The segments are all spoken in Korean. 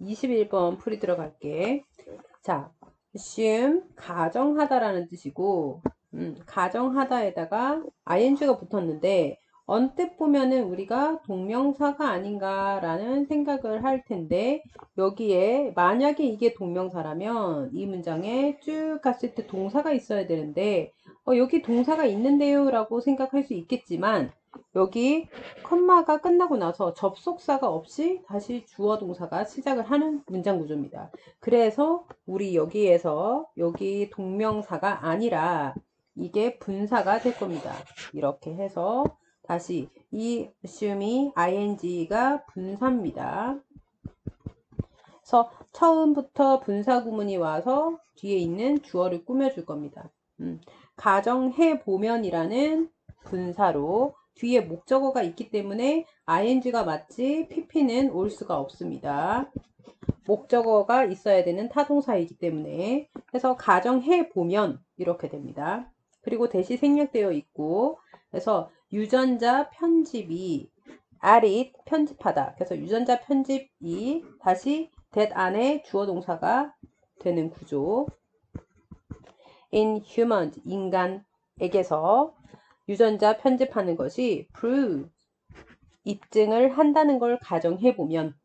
21번 풀이 들어갈게. 자, assume 가정하다라는 뜻이고, 가정하다에다가 ing가 붙었는데 언뜻 보면은 우리가 동명사가 아닌가라는 생각을 할 텐데, 여기에 만약에 이게 동명사라면 이 문장에 쭉 갔을 때 동사가 있어야 되는데, 여기 동사가 있는데요 라고 생각할 수 있겠지만, 여기 컴마가 끝나고 나서 접속사가 없이 다시 주어 동사가 시작을 하는 문장 구조입니다. 그래서 우리 여기에서 여기 동명사가 아니라 이게 분사가 될 겁니다. 이렇게 해서 다시 이 assume이 ing가 분사입니다. 그래서 처음부터 분사 구문이 와서 뒤에 있는 주어를 꾸며줄 겁니다. 가정해 보면이라는 분사로 뒤에 목적어가 있기 때문에 ing가 맞지 pp는 올 수가 없습니다. 목적어가 있어야 되는 타동사이기 때문에 그래서 가정해 보면 이렇게 됩니다. 그리고 대시 생략되어 있고 그래서 유전자 편집이 added 편집하다. 그래서 유전자 편집이 다시 that 안에 주어 동사가 되는 구조. in humans 인간에게서 유전자 편집하는 것이 prove 입증을 한다는 걸 가정해 보면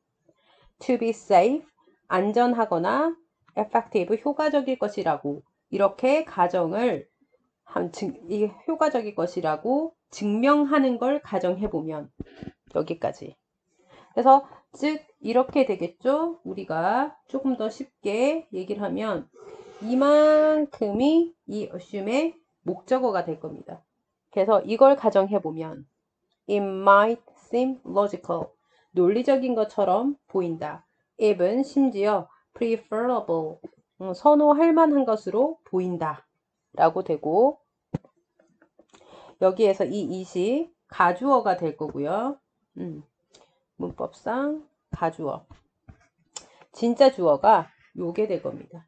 to be safe 안전하거나 effective 효과적일 것이라고 이렇게 가정을 이 효과적일 것이라고 증명하는 걸 가정해 보면 여기까지. 그래서 즉 이렇게 되겠죠. 우리가 조금 더 쉽게 얘기를 하면 이만큼이 이 assume의 목적어가 될 겁니다. 그래서 이걸 가정해 보면 it might seem logical 논리적인 것처럼 보인다. even 심지어 preferable 선호할 만한 것으로 보인다 라고 되고 여기에서 이 it이 가주어가 될 거고요. 문법상 가주어 진짜 주어가 요게 될 겁니다.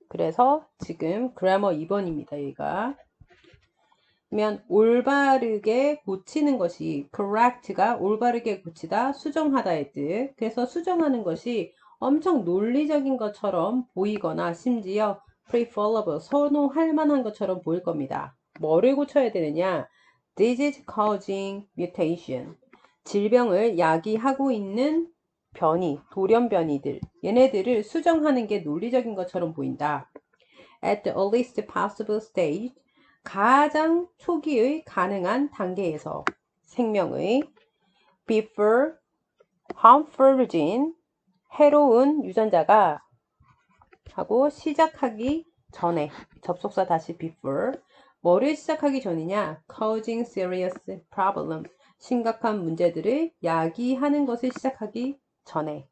그래서 지금 그래머 2번입니다. 여기가 그러면 올바르게 고치는 것이 correct가 올바르게 고치다 수정하다의 뜻. 그래서 수정하는 것이 엄청 논리적인 것처럼 보이거나 심지어 preferable 선호할 만한 것처럼 보일 겁니다. 뭐를 고쳐야 되느냐? disease causing mutation 질병을 야기하고 있는 변이, 돌연변이들 얘네들을 수정하는 게 논리적인 것처럼 보인다. At the earliest possible stage 가장 초기의 가능한 단계에서 생명의 before harmful gene 해로운 유전자가 하고 시작하기 전에 접속사 다시 before 뭐를 시작하기 전이냐 causing serious problem 심각한 문제들을 야기하는 것을 시작하기 전에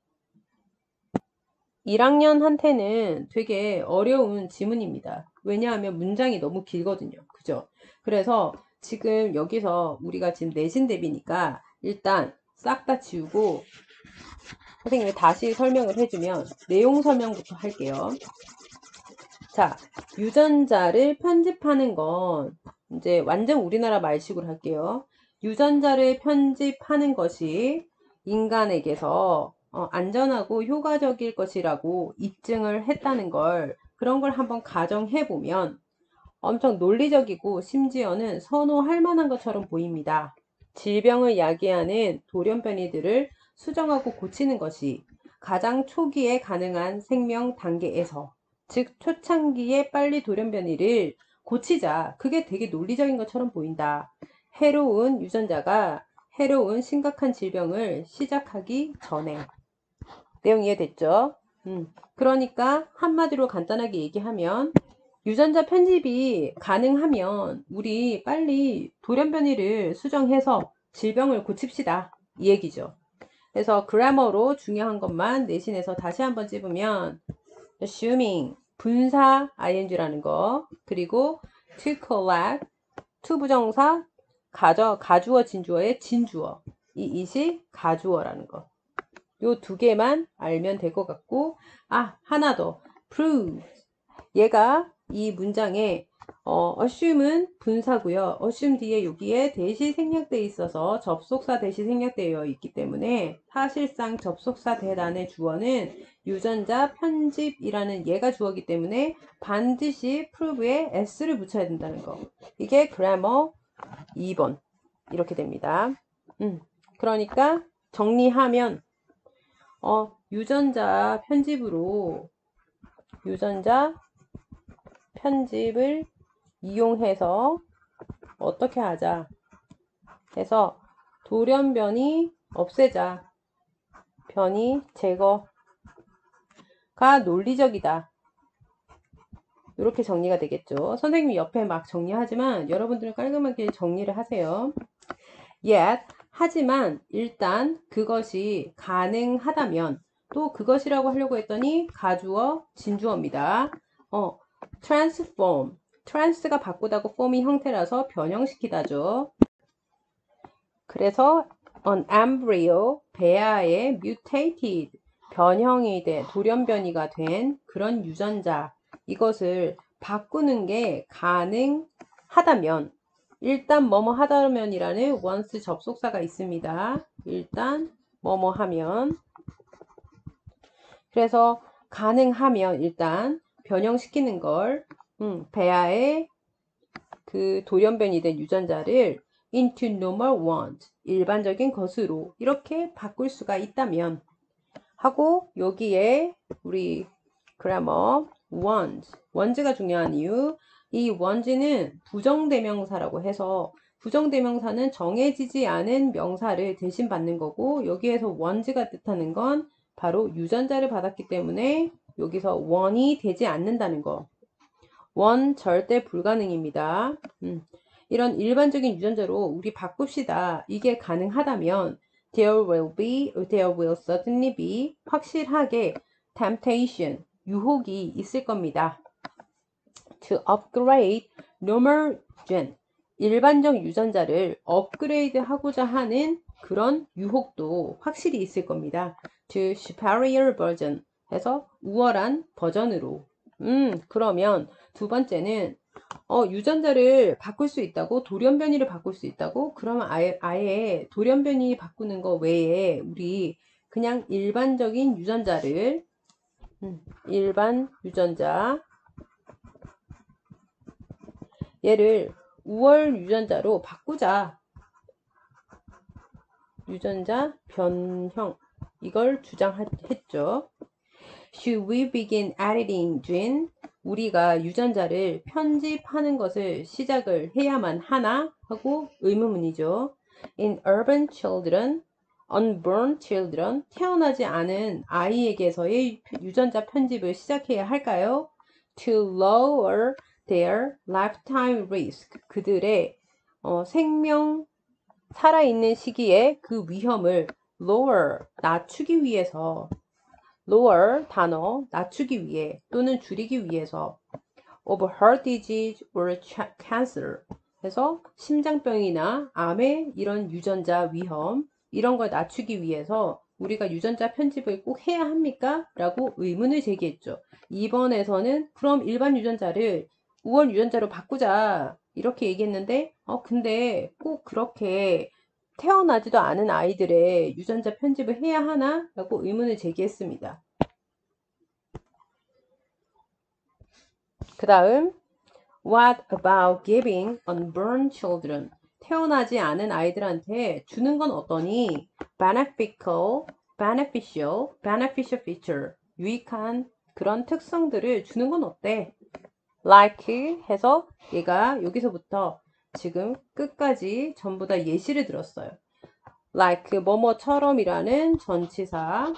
1학년한테는 되게 어려운 지문입니다. 왜냐하면 문장이 너무 길거든요. 그죠? 그래서 지금 여기서 우리가 지금 내신 대비니까 일단 싹 다 지우고 선생님이 다시 설명을 해주면 내용 설명부터 할게요. 자, 유전자를 편집하는 건 이제 완전 우리나라 말식으로 할게요. 유전자를 편집하는 것이 인간에게서 안전하고 효과적일 것이라고 입증을 했다는 걸 그런 걸 한번 가정해 보면 엄청 논리적이고 심지어는 선호할 만한 것처럼 보입니다. 질병을 야기하는 돌연변이들을 수정하고 고치는 것이 가장 초기에 가능한 생명 단계에서 즉 초창기에 빨리 돌연변이를 고치자. 그게 되게 논리적인 것처럼 보인다. 해로운 유전자가 해로운 심각한 질병을 시작하기 전에 내용 이해됐죠? 그러니까 한마디로 간단하게 얘기하면 유전자 편집이 가능하면 우리 빨리 돌연변이를 수정해서 질병을 고칩시다. 이 얘기죠. 그래서 그래머로 중요한 것만 내신에서 다시 한번 찝으면 assuming 분사 ing라는 거 그리고 to collect to 부정사 가주어 진주어의 진주어 이 it이 가주어라는 거 요 두 개만 알면 될 것 같고 하나 더 prove 얘가 이 문장에 assume은 분사고요. assume 뒤에 여기에 대시 생략되어 있어서 접속사 대시 생략되어 있기 때문에 사실상 접속사 대란의 주어는 유전자 편집이라는 얘가 주어이기 때문에 반드시 prove에 s를 붙여야 된다는 거. 이게 grammar 2번 이렇게 됩니다. 그러니까 정리하면 유전자 편집을 이용해서 어떻게 하자 해서 돌연변이 없애자, 변이 제거가 논리적이다. 이렇게 정리가 되겠죠. 선생님이 옆에 막 정리하지만 여러분들은 깔끔하게 정리를 하세요. Yet, 하지만 일단 그것이 가능하다면, 또 그것이라고 하려고 했더니 가주어, 진주어입니다. transform, trans가 바꾸다고 form이 형태라서 변형시키다죠. 그래서 an embryo, 배아에 mutated, 변형이 된, 돌연변이가 된 그런 유전자, 이것을 바꾸는 게 가능하다면, 일단 뭐뭐 하다면이라는 once 접속사가 있습니다. 일단 뭐뭐 하면, 그래서 가능하면 일단 변형시키는 걸 배아에 그 돌연변이 된 유전자를 into normal ones, 일반적인 것으로 이렇게 바꿀 수가 있다면 하고, 여기에 우리 grammar ones가 중요한 이유, 이 ones는 부정대명사라고 해서 부정대명사는 정해지지 않은 명사를 대신 받는 거고, 여기에서 ones가 뜻하는 건 바로 유전자를 받았기 때문에 여기서 one이 되지 않는다는 거. one 절대 불가능입니다. 이런 일반적인 유전자로 우리 바꿉시다. 이게 가능하다면 there will certainly be, 확실하게 temptation, 유혹이 있을 겁니다. to upgrade normal gen, 일반적 유전자를 업그레이드 하고자 하는 그런 유혹도 확실히 있을 겁니다. to superior version, 해서 우월한 버전으로. 그러면 두 번째는 유전자를 바꿀 수 있다고, 돌연변이를 바꿀 수 있다고? 그러면 아예 돌연변이 바꾸는 거 외에 우리 그냥 일반적인 유전자를 일반 유전자, 얘를 우월 유전자로 바꾸자. 유전자 변형, 이걸 주장했죠. Should we begin editing gene? 우리가 유전자를 편집하는 것을 시작을 해야만 하나? 하고 의문문이죠. In urban children, unborn children, 태어나지 않은 아이에게서의 유전자 편집을 시작해야 할까요? To lower their lifetime risk, 그들의 생명 살아있는 시기에 그 위험을 lower, 낮추기 위해서, lower 단어, 낮추기 위해 또는 줄이기 위해서, of heart disease or cancer, 해서 심장병이나 암의 이런 유전자 위험, 이런 걸 낮추기 위해서 우리가 유전자 편집을 꼭 해야 합니까? 라고 의문을 제기했죠. 2번에서는 그럼 일반 유전자를 우월 유전자로 바꾸자, 이렇게 얘기했는데 근데 꼭 그렇게 태어나지도 않은 아이들의 유전자 편집을 해야 하나? 라고 의문을 제기했습니다. 그 다음, what about giving unborn children? 태어나지 않은 아이들한테 주는 건 어떠니? beneficial feature, 유익한 그런 특성들을 주는 건 어때? like 해서 얘가 여기서부터 지금 끝까지 전부 다 예시를 들었어요. like 뭐뭐처럼이라는 전치사,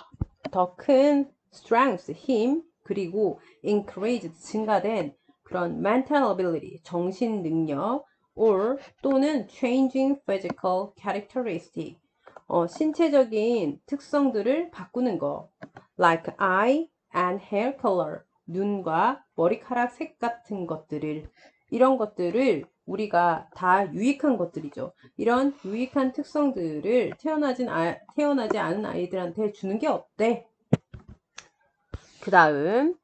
더 큰 strength, 힘, 그리고 increased, 증가된 그런 mental ability, 정신 능력, or 또는 changing physical characteristic, 신체적인 특성들을 바꾸는 거. like eye and hair color, 눈과 머리카락 색 같은 것들을, 이런 것들을 우리가 다 유익한 것들이죠. 이런 유익한 특성들을 태어나지 않은 아이들한테 주는 게 어때? 그 다음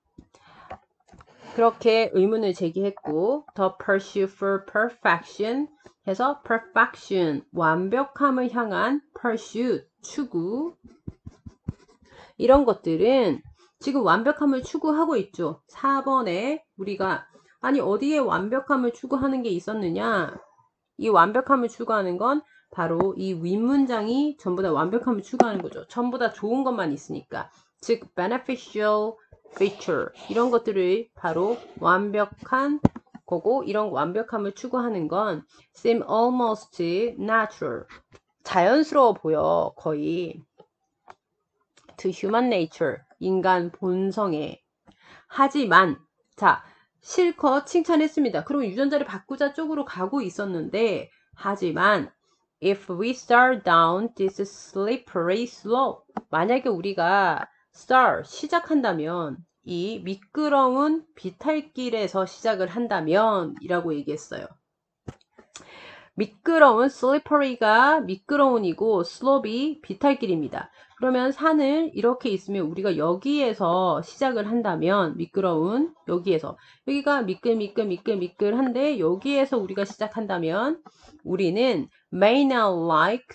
그렇게 의문을 제기했고 the pursuit for perfection 해서 perfection 완벽함을 향한 pursuit 추구 이런 것들은 지금 완벽함을 추구하고 있죠. 4번에 우리가 아니 어디에 완벽함을 추구하는 게 있었느냐 이 완벽함을 추구하는 건 바로 이 윗문장이 전부 다 완벽함을 추구하는 거죠. 전부 다 좋은 것만 있으니까 즉 beneficial feature 이런 것들을 바로 완벽한 거고 이런 완벽함을 추구하는 건 seem almost natural 자연스러워 보여 거의 to human nature 인간 본성에 하지만 자 실컷 칭찬했습니다. 그럼 유전자를 바꾸자 쪽으로 가고 있었는데 하지만 if we start down this slippery slope 만약에 우리가 start 시작한다면 이 미끄러운 비탈길에서 시작을 한다면 이라고 얘기했어요. 미끄러운 slippery가 미끄러운이고 slope이 비탈길입니다. 그러면 산을 이렇게 있으면 우리가 여기에서 시작을 한다면 미끄러운 여기에서 여기가 미끌한데 여기에서 우리가 시작한다면 우리는 may not like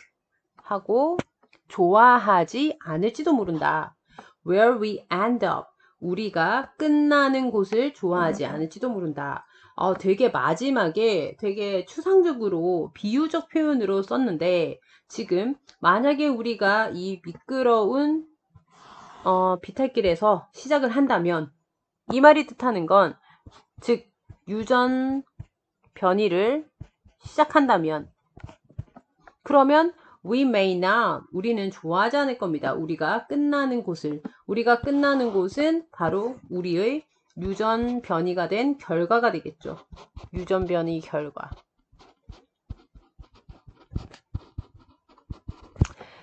하고 좋아하지 않을지도 모른다. where we end up 우리가 끝나는 곳을 좋아하지 않을지도 모른다. 되게 마지막에 되게 추상적으로 비유적 표현으로 썼는데 지금 만약에 우리가 이 미끄러운 비탈길에서 시작을 한다면 이 말이 뜻하는 건 즉 유전 변이를 시작한다면 그러면 we may not 우리는 좋아하지 않을 겁니다. 우리가 끝나는 곳은 바로 우리의 유전 변이가 된 결과가 되겠죠. 유전 변이 결과.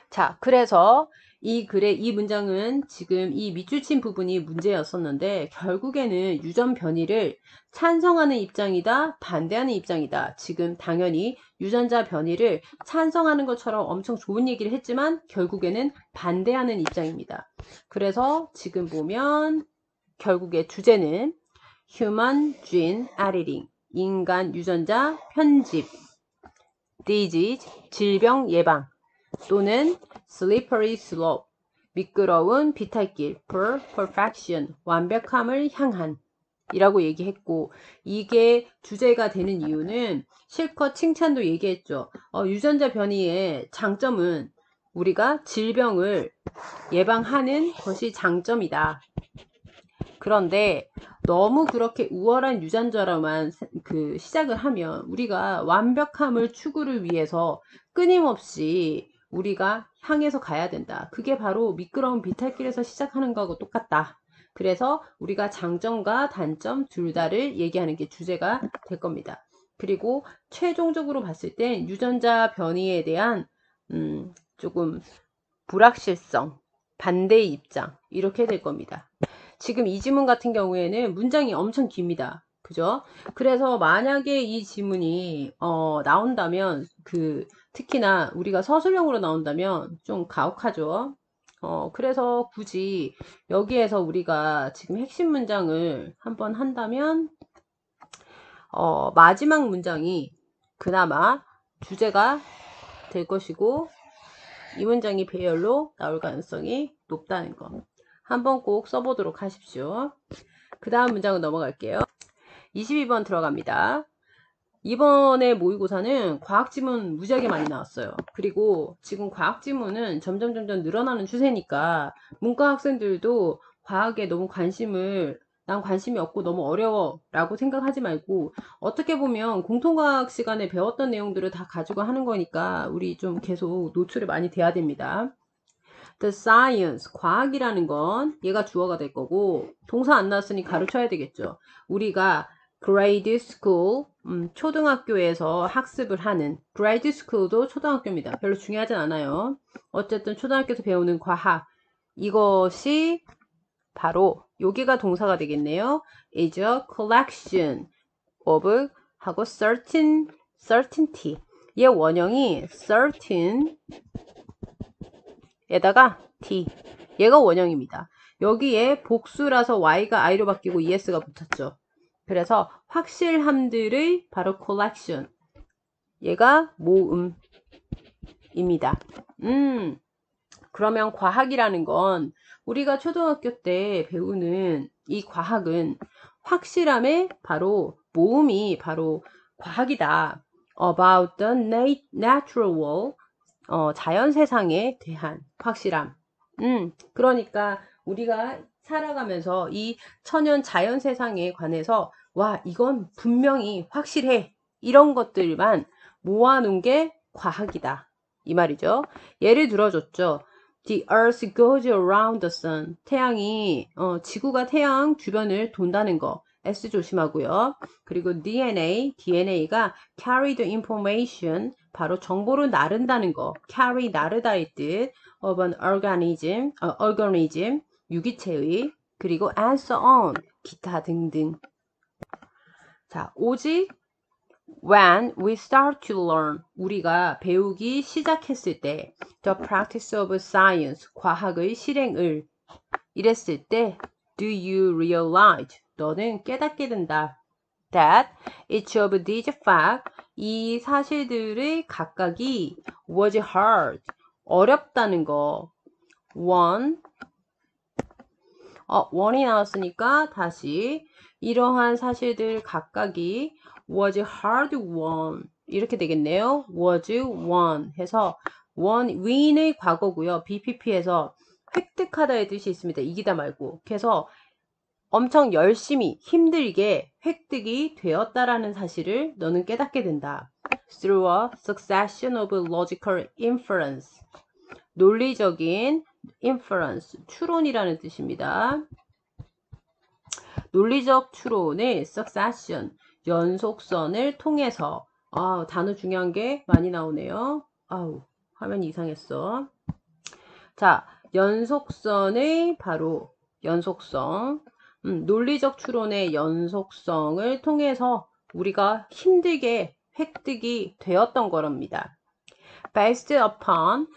자, 그래서 이 글의 이 문장은 지금 이 밑줄 친 부분이 문제였었는데 결국에는 유전 변이를 찬성하는 입장이다, 반대하는 입장이다. 지금 당연히 유전자 변이를 찬성하는 것처럼 엄청 좋은 얘기를 했지만 결국에는 반대하는 입장입니다. 그래서 지금 보면 결국의 주제는 Human Gene Editing, 인간 유전자 편집, Disease, 질병 예방, 또는 Slippery Slope, 미끄러운 비탈길, for Perfection, 완벽함을 향한 이라고 얘기했고 이게 주제가 되는 이유는 실컷 칭찬도 얘기했죠. 유전자 변이의 장점은 우리가 질병을 예방하는 것이 장점이다. 그런데 너무 그렇게 우월한 유전자로만 시작을 하면 우리가 완벽함을 추구를 위해서 끊임없이 우리가 향해서 가야 된다. 그게 바로 미끄러운 비탈길에서 시작하는 거하고 똑같다. 그래서 우리가 장점과 단점 둘 다를 얘기하는 게 주제가 될 겁니다. 그리고 최종적으로 봤을 때 유전자 변이에 대한 조금 불확실성, 반대의 입장 이렇게 될 겁니다. 지금 이 지문 같은 경우에는 문장이 엄청 깁니다. 그죠? 그래서 만약에 이 지문이 나온다면 특히나 우리가 서술형으로 나온다면 좀 가혹하죠. 그래서 굳이 여기에서 우리가 지금 핵심 문장을 한번 한다면 마지막 문장이 그나마 주제가 될 것이고 이 문장이 배열로 나올 가능성이 높다는 거 한번 꼭 써보도록 하십시오. 그 다음 문장은 넘어갈게요. 22번 들어갑니다. 이번에 모의고사는 과학지문 무지하게 많이 나왔어요. 그리고 지금 과학지문은 점점 늘어나는 추세니까 문과 학생들도 과학에 너무 난 관심이 없고 너무 어려워 라고 생각하지 말고 어떻게 보면 공통과학 시간에 배웠던 내용들을 다 가지고 하는 거니까 우리 좀 계속 노출이 많이 돼야 됩니다. The science, 과학이라는 건 얘가 주어가 될 거고 동사 안 나왔으니 가르쳐야 되겠죠. 우리가 grade school, 초등학교에서 학습을 하는 grade school도 초등학교입니다. 별로 중요하진 않아요. 어쨌든 초등학교에서 배우는 과학 이것이 바로 여기가 동사가 되겠네요. is a collection of 하고 certainty 얘 원형이 certain 에다가 t 얘가 원형입니다. 여기에 복수라서 y가 i로 바뀌고 es가 붙었죠. 그래서 확실함들의 바로 collection. 얘가 모음입니다. 그러면 과학이라는 건 우리가 초등학교 때 배우는 이 과학은 확실함의 바로 모음이 바로 과학이다. About the natural world. 자연 세상에 대한 확실함. 그러니까 우리가 살아가면서 이 천연 자연 세상에 관해서 와, 이건 분명히 확실해. 이런 것들만 모아놓은 게 과학이다. 이 말이죠. 예를 들어줬죠. The earth goes around the sun. 태양이, 지구가 태양 주변을 돈다는 거. S 조심하고요. 그리고 DNA가 carry the information. 바로 정보를 나른다는 거. carry, 나르다의 뜻. of an organism, 유기체의. 그리고 and so on, 기타 등등. 자, 오직 when we start to learn, 우리가 배우기 시작했을 때 the practice of science, 과학의 실행을 이랬을 때 do you realize, 너는 깨닫게 된다. that each of these facts, 이 사실들의 각각이 was hard, 어렵다는 거. 원이 나왔으니까 다시 이러한 사실들 각각이 was hard won 이렇게 되겠네요. was won 해서 win의 과거고요. BPP에서 획득하다의 뜻이 있습니다. 이기다 말고. 그래서 엄청 열심히 힘들게 획득이 되었다라는 사실을 너는 깨닫게 된다. Through a succession of logical inference. 논리적인 inference, 추론이라는 뜻입니다. 논리적 추론의 succession, 연속선을 통해서. 단어 중요한 게 많이 나오네요. 화면이 이상했어. 자, 연속선의 바로 연속성, 논리적 추론의 연속성을 통해서 우리가 힘들게 획득이 되었던 거랍니다. based upon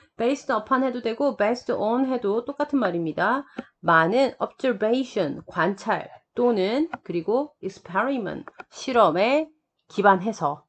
해도 되고 based on 해도 똑같은 말입니다. 많은 observation, 관찰 또는 그리고 experiment, 실험에 기반해서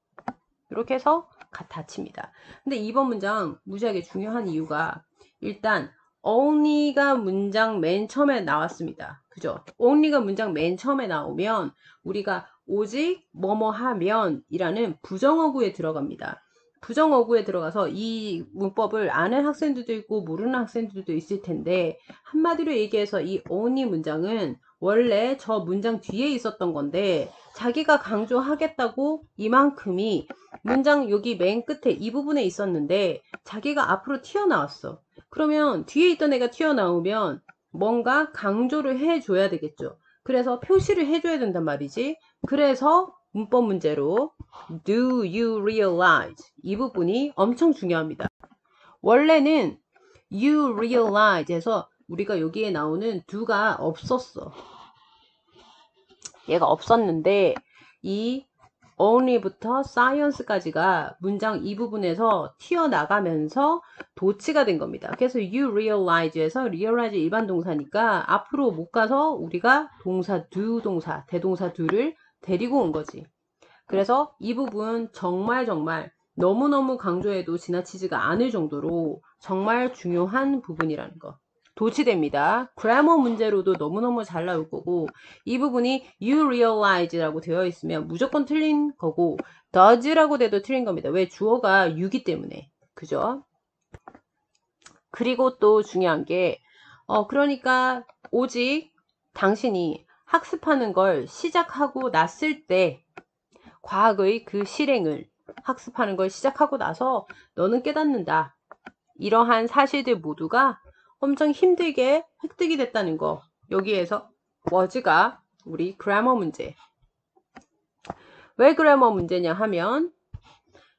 이렇게 해서 닫힙니다. 근데 이번 문장 무지하게 중요한 이유가 일단 only가 문장 맨 처음에 나왔습니다. 그죠? only가 문장 맨 처음에 나오면 우리가 오직 뭐뭐 하면 이라는 부정어구에 들어갑니다. 부정어구에 들어가서 이 문법을 아는 학생들도 있고 모르는 학생들도 있을 텐데 한마디로 얘기해서 이 only 문장은 원래 저 문장 뒤에 있었던 건데 자기가 강조하겠다고 이만큼이 문장 여기 맨 끝에 이 부분에 있었는데 자기가 앞으로 튀어나왔어. 그러면 뒤에 있던 애가 튀어나오면 뭔가 강조를 해줘야 되겠죠. 그래서 표시를 해줘야 된단 말이지. 그래서 문법 문제로 do you realize 이 부분이 엄청 중요합니다. 원래는 you realize 해서 우리가 여기에 나오는 do가 없었어. 얘가 없었는데 이 only부터 science까지가 문장 이 부분에서 튀어나가면서 도치가 된 겁니다. 그래서 you realize에서 realize 일반 동사니까 앞으로 못 가서 우리가 동사 do 동사, 대동사 do를 데리고 온 거지. 그래서 이 부분 정말 너무너무 강조해도 지나치지가 않을 정도로 정말 중요한 부분이라는 거. 도치됩니다. 그래머 문제로도 너무너무 잘 나올 거고 이 부분이 you realize라고 되어 있으면 무조건 틀린 거고 does라고 돼도 틀린 겁니다. 왜? 주어가 you이기 때문에. 그죠? 그리고 또 중요한 게 그러니까 오직 당신이 학습하는 걸 시작하고 났을 때 과학의 그 실행을 학습하는 걸 시작하고 나서 너는 깨닫는다. 이러한 사실들 모두가 엄청 힘들게 획득이 됐다는 거. 여기에서 was가 우리 그래머 문제. 왜 그래머 문제냐 하면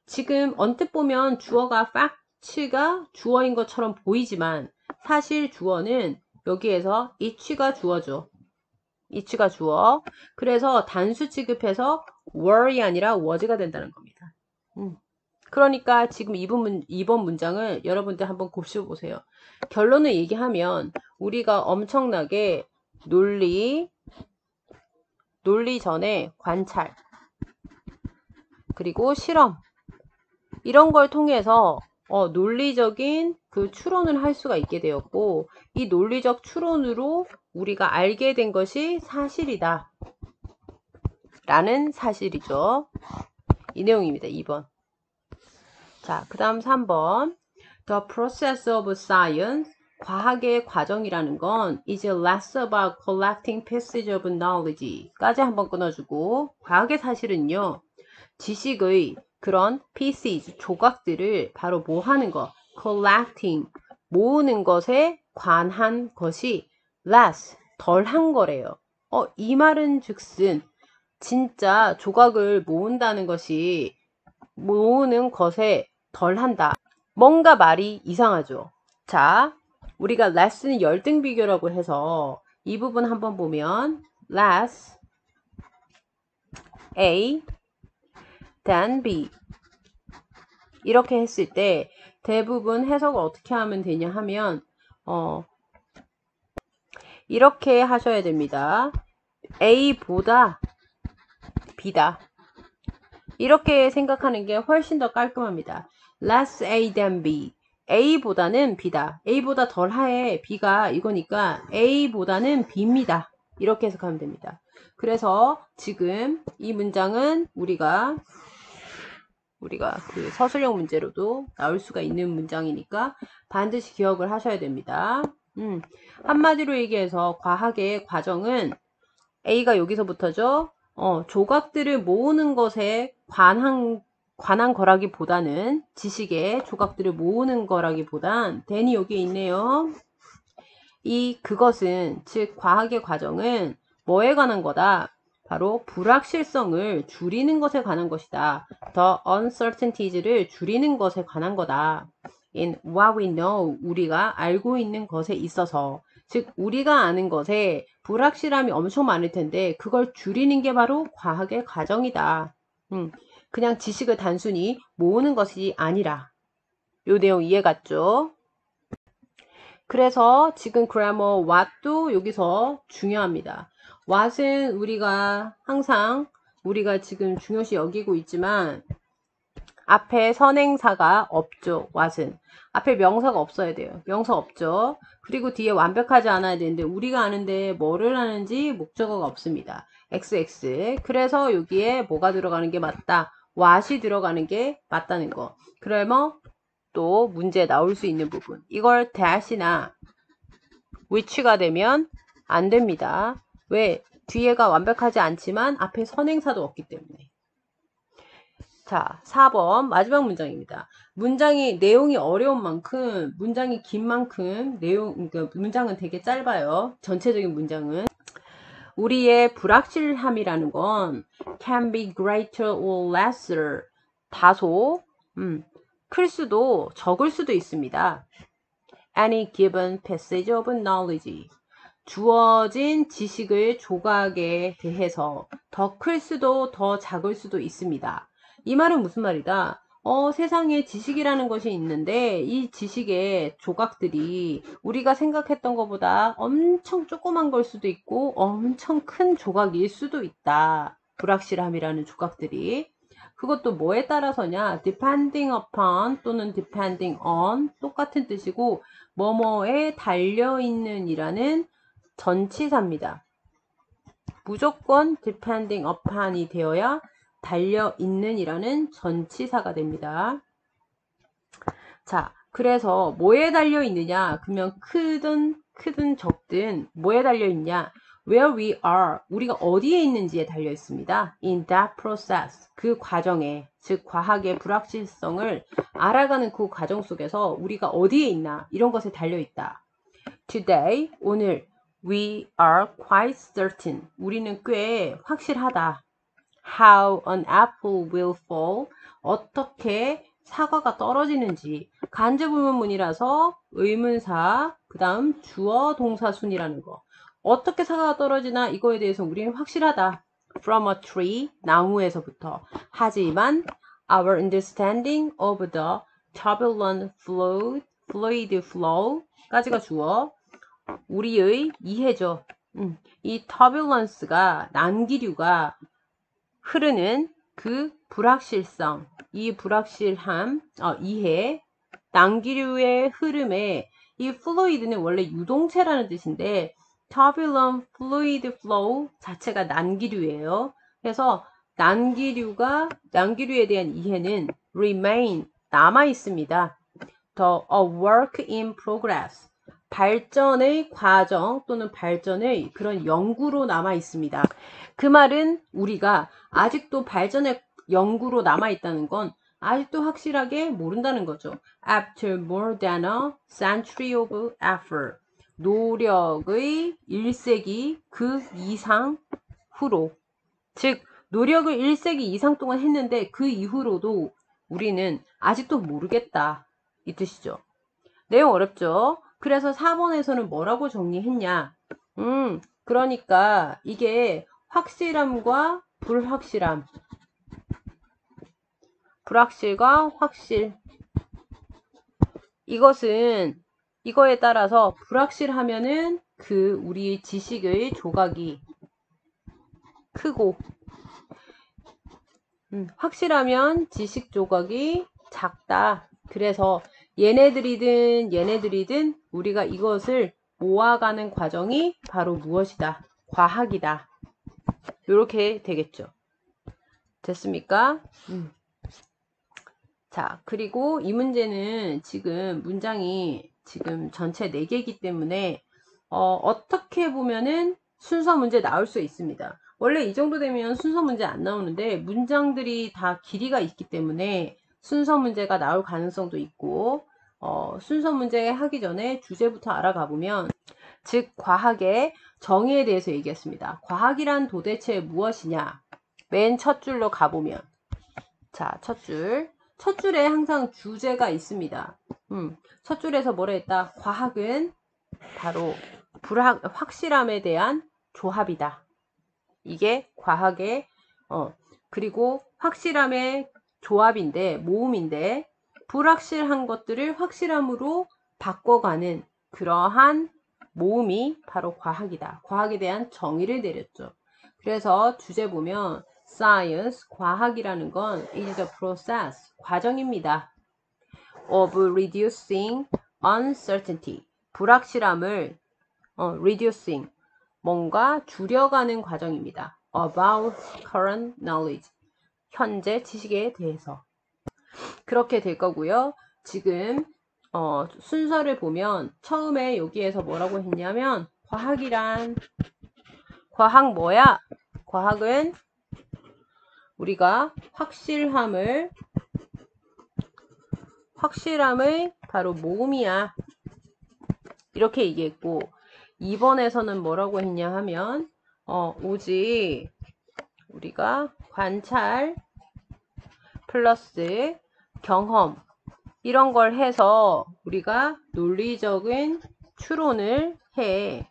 지금 언뜻 보면 주어가 fact가 주어인 것처럼 보이지만 사실 주어는 여기에서 each가 주어죠. each가 주어. 그래서 단수 취급해서 were이 아니라 was가 된다는 겁니다. 그러니까 지금 이번 문장을 여러분들 한번 곱씹어 보세요. 결론을 얘기하면 우리가 엄청나게 논리, 논리 전에 관찰, 그리고 실험, 이런 걸 통해서 논리적인 그 추론을 할 수가 있게 되었고, 이 논리적 추론으로 우리가 알게 된 것이 사실이다 라는 사실이죠. 이 내용입니다. 2번. 자, 그 다음 3번. The process of science, 과학의 과정이라는 건 is less about collecting pieces of knowledge 까지 한번 끊어주고, 과학의 사실은요, 지식의 그런 pieces, 조각들을 바로 뭐 하는 거, collecting, 모으는 것에 관한 것이 less, 덜한 거래요. 이 말은 즉슨 진짜 조각을 모은다는 것이 모으는 것에 덜한다. 뭔가 말이 이상하죠. 자, 우리가 less는 열등 비교라고 해서 이 부분 한번 보면 less A than B 이렇게 했을 때 대부분 해석을 어떻게 하면 되냐 하면 이렇게 하셔야 됩니다. A보다 B다. 이렇게 생각하는 게 훨씬 더 깔끔합니다. less A than B. A보다는 B다. A보다 덜해 B가 이거니까 A보다는 B입니다. 이렇게 해석하면 됩니다. 그래서 지금 이 문장은 우리가 그 서술형 문제로도 나올 수가 있는 문장이니까 반드시 기억을 하셔야 됩니다. 한마디로 얘기해서 과학의 과정은 A가 여기서부터죠. 조각들을 모으는 것에 관한 거라기보다는, 지식의 조각들을 모으는 거라기보단 than이 여기에 있네요. 그것은, 즉 과학의 과정은 뭐에 관한 거다? 바로 불확실성을 줄이는 것에 관한 것이다. The uncertainties를 줄이는 것에 관한 거다. In what we know, 우리가 알고 있는 것에 있어서, 즉 우리가 아는 것에 불확실함이 엄청 많을 텐데 그걸 줄이는 게 바로 과학의 과정이다. 그냥 지식을 단순히 모으는 것이 아니라. 요 내용 이해 갔죠? 그래서 지금 grammar what도 여기서 중요합니다. what은 우리가 항상 지금 중요시 여기고 있지만 앞에 선행사가 없죠. what은 앞에 명사가 없어야 돼요. 명사 없죠. 그리고 뒤에 완벽하지 않아야 되는데 우리가 아는데 뭐를 하는지 목적어가 없습니다. XX. 그래서 여기에 뭐가 들어가는 게 맞다. what이 들어가는 게 맞다는 거. 그러면 또 문제 나올 수 있는 부분. 이걸 that이나 which가 되면 안 됩니다. 왜? 뒤에가 완벽하지 않지만 앞에 선행사도 없기 때문에. 자, 4번 마지막 문장입니다. 문장이 내용이 어려운 만큼, 문장이 긴 만큼 그러니까 문장은 되게 짧아요. 전체적인 문장은. 우리의 불확실함이라는 건 can be greater or lesser. 다소 클 수도 적을 수도 있습니다. Any given passage of knowledge. 주어진 지식의 조각에 대해서 더 클 수도 더 작을 수도 있습니다. 이 말은 무슨 말이다? 세상에 지식이라는 것이 있는데 이 지식의 조각들이 우리가 생각했던 것보다 엄청 조그만 걸 수도 있고 엄청 큰 조각일 수도 있다. 불확실함이라는 조각들이. 그것도 뭐에 따라서냐? depending upon 또는 depending on 똑같은 뜻이고 뭐뭐에 달려있는 이라는 전치사입니다. 무조건 depending upon이 되어야 달려있는 이라는 전치사가 됩니다. 자, 그래서 뭐에 달려있느냐? 그러면 크든 적든 뭐에 달려있냐? Where we are, 우리가 어디에 있는지에 달려있습니다. In that process, 그 과정에, 즉 과학의 불확실성을 알아가는 그 과정 속에서 우리가 어디에 있나 이런 것에 달려있다. Today, 오늘 we are quite certain, 우리는 꽤 확실하다. How an apple will fall, 어떻게 사과가 떨어지는지. 간접의문문이라서 의문사, 그 다음 주어 동사 순이라는 거. 어떻게 사과가 떨어지나 이거에 대해서 우리는 확실하다. From a tree, 나무에서부터. 하지만 our understanding of the turbulent fluid flow 까지가 주어. 우리의 이해죠. 이 turbulence가 난기류가 흐르는 그 불확실성, 이 불확실함, 이해, 난기류의 흐름에 이 fluid는 원래 유동체라는 뜻인데 turbulent fluid flow 자체가 난기류예요. 그래서 난기류에 대한 이해는 remain 남아 있습니다. 더 a work in progress 발전의 과정 또는 발전의 그런 연구로 남아 있습니다. 그 말은 우리가 아직도 발전의 연구로 남아 있다는 건 아직도 확실하게 모른다는 거죠. After more than a century of effort 노력의 1세기 그 이상 후로 즉 노력을 1세기 이상 동안 했는데 그 이후로도 우리는 아직도 모르겠다 이 뜻이죠. 내용 어렵죠? 그래서 4번에서는 뭐라고 정리했냐? 그러니까 이게 확실함과 불확실함, 불확실과 확실. 이거에 따라서 불확실하면은 우리 지식의 조각이 크고, 확실하면 지식 조각이 작다. 그래서 얘네들이든 우리가 이것을 모아가는 과정이 바로 무엇이다? 과학이다. 이렇게 되겠죠. 됐습니까? 자, 그리고 이 문제는 지금 문장이 지금 전체 4개이기 때문에 어떻게 보면은 순서 문제 나올 수 있습니다. 원래 이 정도 되면 순서 문제 안 나오는데 문장들이 다 길이가 있기 때문에 순서 문제가 나올 가능성도 있고 순서 문제 하기 전에 주제부터 알아가 보면 즉 과학의 정의에 대해서 얘기했습니다. 과학이란 도대체 무엇이냐? 맨 첫 줄로 가보면 자, 첫 줄에 항상 주제가 있습니다. 첫 줄에서 뭐라 했다? 과학은 바로 확실함에 대한 조합이다. 이게 과학의 그리고 확실함의 조합인데 모음인데 불확실한 것들을 확실함으로 바꿔가는 그러한 모음이 바로 과학이다. 과학에 대한 정의를 내렸죠. 그래서 주제 보면 science, 과학이라는 건 is the process, 과정입니다. of reducing uncertainty, 불확실함을 reducing, 뭔가 줄여가는 과정입니다. about current knowledge, 현재 지식에 대해서. 그렇게 될 거고요. 지금 순서를 보면 처음에 여기에서 뭐라고 했냐면 과학 뭐야? 과학은 우리가 확실함의 바로 모음이야. 이렇게 얘기했고 2번에서는 뭐라고 했냐 하면 오직 우리가 관찰 플러스 경험 이런 걸 해서 우리가 논리적인 추론을 해.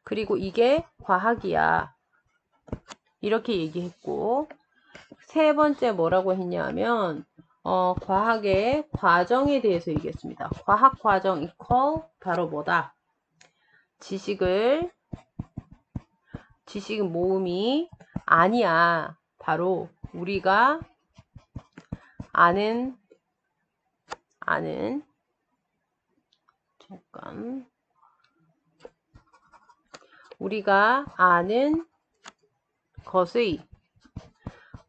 그리고 이게 과학이야. 이렇게 얘기했고 3번째 뭐라고 했냐면 과학의 과정에 대해서 얘기했습니다. 과학 과정 equal 바로 뭐다? 지식은 모음이 아니야. 바로 우리가 아는 우리가 아는 것의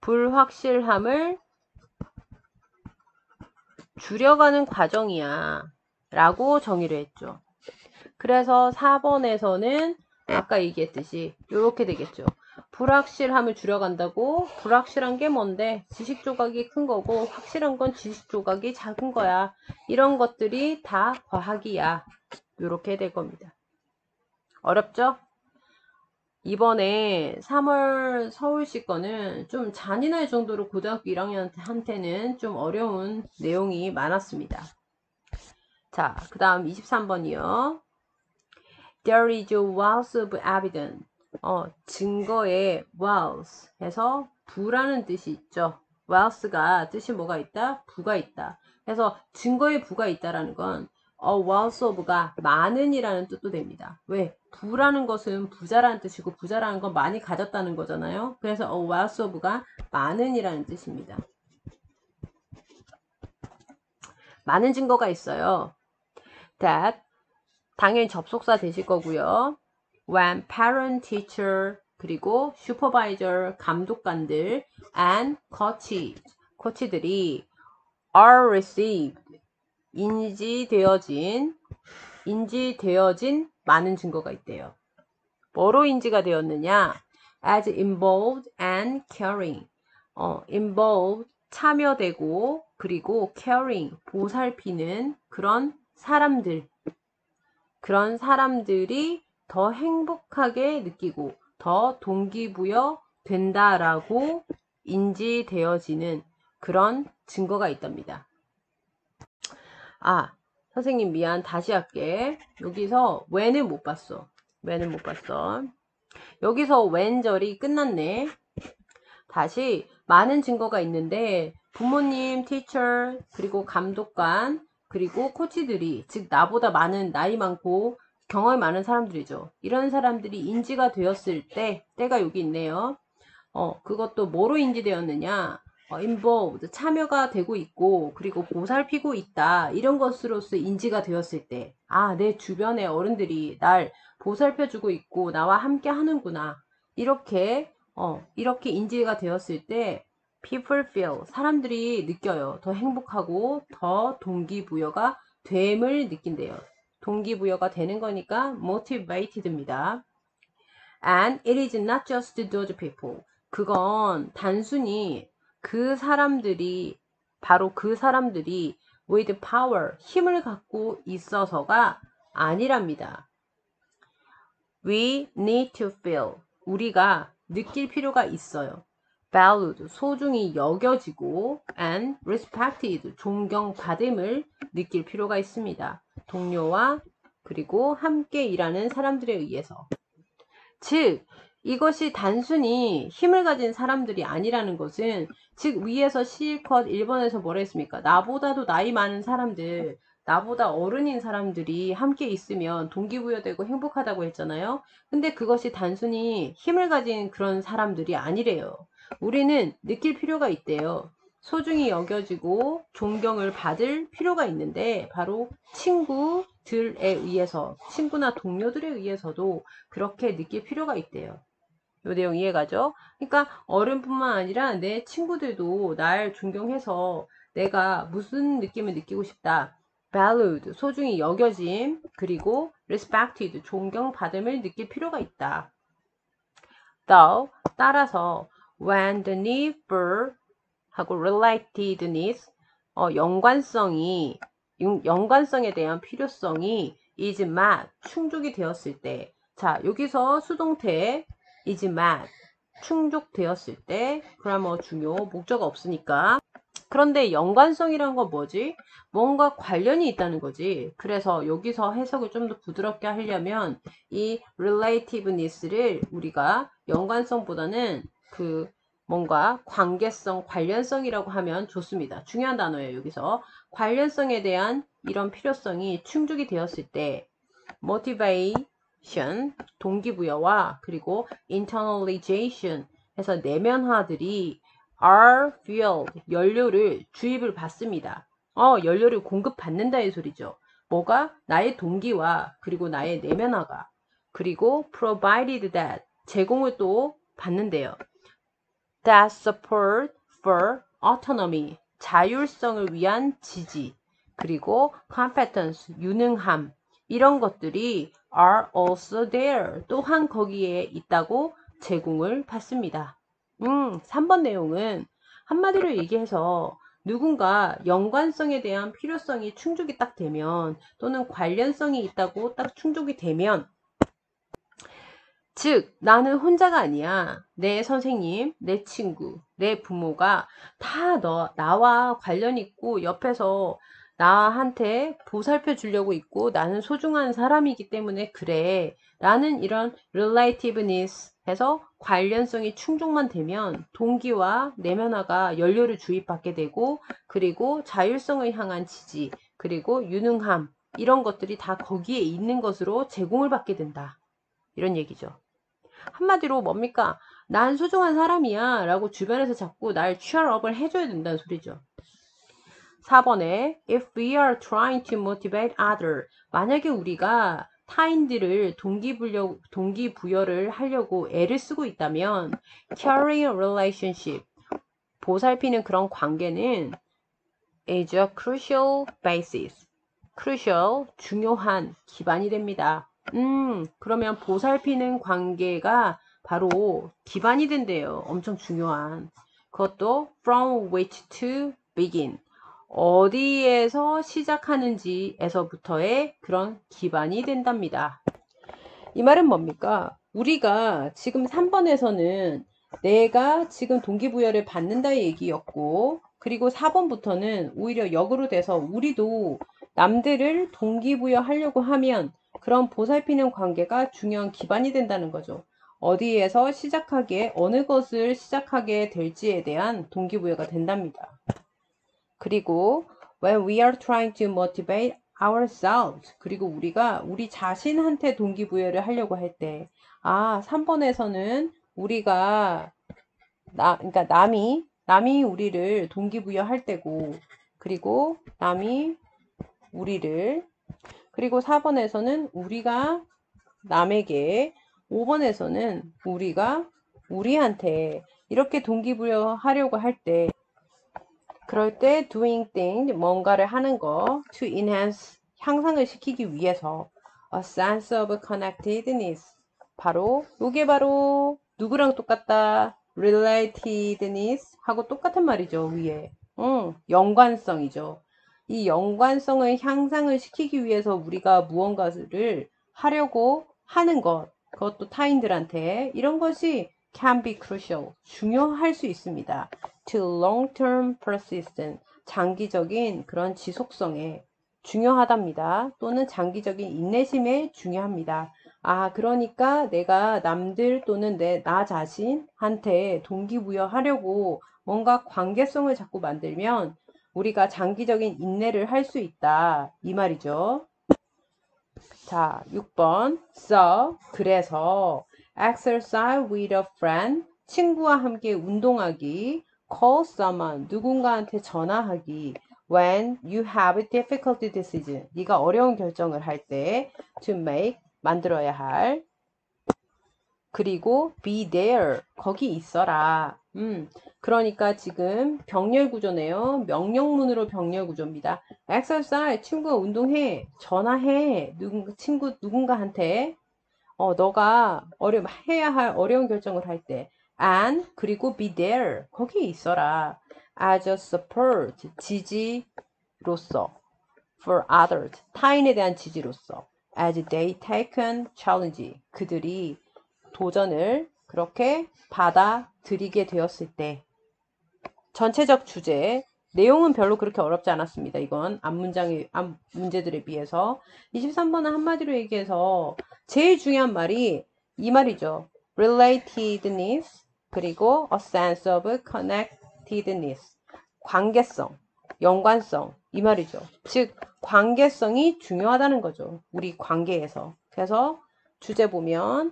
불확실함을 줄여가는 과정이야 라고 정의를 했죠. 그래서 4번에서는 아까 얘기했듯이 이렇게 되겠죠. 불확실함을 줄여간다고 불확실한 게 뭔데? 지식 조각이 큰 거고 확실한 건 지식 조각이 작은 거야. 이런 것들이 다 과학이야. 이렇게 될 겁니다. 어렵죠? 이번에 3월 서울시 거는 좀 잔인할 정도로 고등학교 1학년한테는 좀 어려운 내용이 많았습니다. 자, 그 다음 23번이요. There is a wealth of evidence. 증거에 wealth 해서 부라는 뜻이 있죠. wealth가 뜻이 뭐가 있다? 부가 있다. 그래서 증거에 부가 있다라는 건 wealth of가 많은이라는 뜻도 됩니다. 왜? 부라는 것은 부자라는 뜻이고 부자라는 건 많이 가졌다는 거잖아요. 그래서 wealth of가 많은이라는 뜻입니다. 많은 증거가 있어요. that 당연히 접속사 되실 거고요. when parent, teacher, 그리고 supervisor, 감독관들 and 코치들이 are received, 인지되어진 많은 증거가 있대요. 뭐로 인지가 되었느냐? as involved and caring. involved, 참여되고, 그리고 caring, 보살피는 그런 사람들이 더 행복하게 느끼고 더 동기부여 된다라고 인지되어지는 그런 증거가 있답니다. 선생님 미안, 다시 할게. 여기서 when은 못 봤어. 여기서 when 절이 끝났네. 다시 많은 증거가 있는데 부모님, teacher, 그리고 감독관, 그리고 코치들이, 즉 나보다 많은, 나이 많고 경험이 많은 사람들이죠. 이런 사람들이 인지가 되었을 때가 여기 있네요. 그것도 뭐로 인지되었느냐? involved, 참여가 되고 있고, 그리고 보살피고 있다. 이런 것으로서 인지가 되었을 때, 내 주변의 어른들이 날 보살펴주고 있고, 나와 함께 하는구나. 이렇게 인지가 되었을 때, people feel, 사람들이 느껴요. 더 행복하고, 더 동기부여가 됨을 느낀대요. 동기부여가 되는 거니까, motivated입니다. And it is not just those people. 그건 단순히 바로 그 사람들이 with power, 힘을 갖고 있어서가 아니랍니다. We need to feel, 우리가 느낄 필요가 있어요. valued, 소중히 여겨지고 and respected, 존경받음을 느낄 필요가 있습니다. 동료와 그리고 함께 일하는 사람들에 의해서. 즉 이것이 단순히 힘을 가진 사람들이 아니라는 것은, 즉 위에서 실컷 1번에서 뭐라 했습니까? 나보다도 나이 많은 사람들, 나보다 어른인 사람들이 함께 있으면 동기부여되고 행복하다고 했잖아요. 근데 그것이 단순히 힘을 가진 그런 사람들이 아니래요. 우리는 느낄 필요가 있대요. 소중히 여겨지고 존경을 받을 필요가 있는데, 바로 친구들에 의해서, 친구나 동료들에 의해서도 그렇게 느낄 필요가 있대요. 이 내용 이해가죠? 그러니까 어른뿐만 아니라 내 친구들도 날 존경해서 내가 무슨 느낌을 느끼고 싶다. valued, 소중히 여겨짐, 그리고 respected, 존경받음을 느낄 필요가 있다. though, 따라서 when the need for 하고 relatedness, 연관성에 대한 필요성이 is met, 충족이 되었을 때. 자, 여기서 수동태 is met, 충족되었을 때, grammar 중요, 목적어 없으니까. 그런데 연관성이란 건 뭐지? 뭔가 관련이 있다는 거지. 그래서 여기서 해석을 좀 더 부드럽게 하려면 이 relativeness를 우리가 연관성보다는 뭔가 관계성, 관련성이라고 하면 좋습니다. 중요한 단어예요. 여기서 관련성에 대한 이런 필요성이 충족이 되었을 때 motivation, 동기부여와 그리고 internalization 해서 내면화들이 are fueled, 연료를 주입을 받습니다. 연료를 공급받는다 이 소리죠. 뭐가? 나의 동기와 그리고 나의 내면화가, 그리고 provided that, 제공을 또 받는데요. that support for autonomy, 자율성을 위한 지지, 그리고 competence, 유능함, 이런 것들이 are also there, 또한 거기에 있다고 제공을 받습니다. 3번 내용은 한마디로 얘기해서 누군가 연관성에 대한 필요성이 충족이 딱 되면, 또는 관련성이 있다고 딱 충족이 되면, 즉 나는 혼자가 아니야. 내 선생님, 내 친구, 내 부모가 다 나와 관련 있고 옆에서 나한테 보살펴 주려고 있고 나는 소중한 사람이기 때문에 그래 라는 이런 relativeness 해서 관련성이 충족만 되면 동기와 내면화가 연료를 주입받게 되고, 그리고 자율성을 향한 지지, 그리고 유능함, 이런 것들이 다 거기에 있는 것으로 제공을 받게 된다. 이런 얘기죠. 한마디로 뭡니까? 난 소중한 사람이야 라고 주변에서 자꾸 날 cheerup을 해줘야 된다는 소리죠. 4번에 If we are trying to motivate others, 만약에 우리가 타인들을 동기부여를 하려고 애를 쓰고 있다면 caring relationship, 보살피는 그런 관계는 is a crucial basis, crucial, 중요한 기반이 됩니다. 그러면 보살피는 관계가 바로 기반이 된대요. 엄청 중요한. 그것도 from which to begin. 어디에서 시작하는지에서부터의 그런 기반이 된답니다. 이 말은 뭡니까? 우리가 지금 3번에서는 내가 지금 동기부여를 받는다 얘기였고, 그리고 4번부터는 오히려 역으로 돼서 우리도 남들을 동기부여하려고 하면 그런 보살피는 관계가 중요한 기반이 된다는 거죠. 어디에서 시작하게, 어느 것을 시작하게 될지에 대한 동기부여가 된답니다. 그리고 when we are trying to motivate ourselves, 그리고 우리가 우리 자신한테 동기부여를 하려고 할 때, 3번에서는 우리가 그러니까 남이 우리를 동기부여할 때고, 그리고 남이 우리를, 그리고 4번에서는 우리가 남에게, 5번에서는 우리가 우리한테 이렇게 동기부여하려고 할 때, 그럴 때 doing things, 뭔가를 하는 거, to enhance, 향상을 시키기 위해서 a sense of connectedness, 요게 바로 누구랑 똑같다? relatedness 하고 똑같은 말이죠, 위에. 연관성이죠. 이 연관성을 향상을 시키기 위해서 우리가 무언가를 하려고 하는 것, 그것도 타인들한테 이런 것이 can be crucial, 중요할 수 있습니다. to long-term persistence, 장기적인 그런 지속성에 중요하답니다. 또는 장기적인 인내심에 중요합니다. 그러니까 내가 남들 또는 나 자신한테 동기부여하려고 뭔가 관계성을 자꾸 만들면 우리가 장기적인 인내를 할 수 있다. 이 말이죠. 자, 6번. So, 그래서 exercise with a friend, 친구와 함께 운동하기, call someone, 누군가한테 전화하기, when you have a difficult decision, 네가 어려운 결정을 할 때, to make, 만들어야 할, 그리고 be there, 거기 있어라. 그러니까 지금 병렬 구조네요. 명령문으로 병렬 구조입니다. exercise, 친구가 운동해, 전화해, 누군가한테, 너가 해야 할 어려운 결정을 할 때, and, 그리고 be there, 거기 있어라. as a support, 지지로서, for others, 타인에 대한 지지로서, as they taken challenge, 그들이 도전을 그렇게 받아들이게 되었을 때, 전체적 주제, 내용은 별로 그렇게 어렵지 않았습니다. 이건 앞 문제들에 비해서. 23번은 한마디로 얘기해서 제일 중요한 말이 이 말이죠. relatedness, 그리고 a sense of connectedness, 관계성, 연관성, 이 말이죠. 즉 관계성이 중요하다는 거죠. 우리 관계에서. 그래서 주제 보면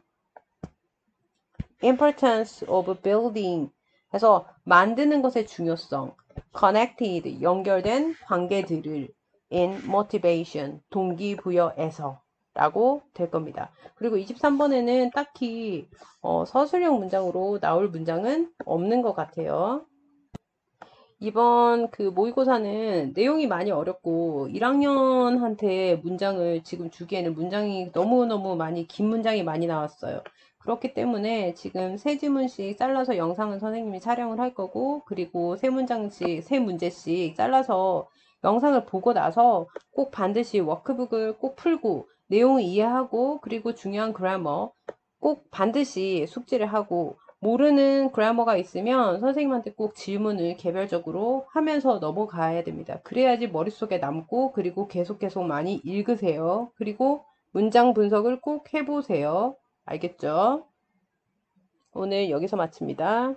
importance of building, 그래서 만드는 것의 중요성, connected, 연결된 관계들을 in motivation, 동기부여에서 라고 될 겁니다. 그리고 23번에는 딱히 서술형 문장으로 나올 문장은 없는 것 같아요. 이번 그 모의고사는 내용이 많이 어렵고 1학년한테 문장을 지금 주기에는 문장이 너무너무 많이 긴 문장이 많이 나왔어요. 그렇기 때문에 지금 세 지문씩 잘라서 영상은 선생님이 촬영을 할 거고, 그리고 세 문제씩 잘라서 영상을 보고 나서 꼭 반드시 워크북을 꼭 풀고 내용을 이해하고, 그리고 중요한 그래머 꼭 반드시 숙지를 하고, 모르는 그래머가 있으면 선생님한테 꼭 질문을 개별적으로 하면서 넘어가야 됩니다. 그래야지 머릿속에 남고, 그리고 계속 많이 읽으세요. 그리고 문장 분석을 꼭 해보세요. 알겠죠? 오늘 여기서 마칩니다.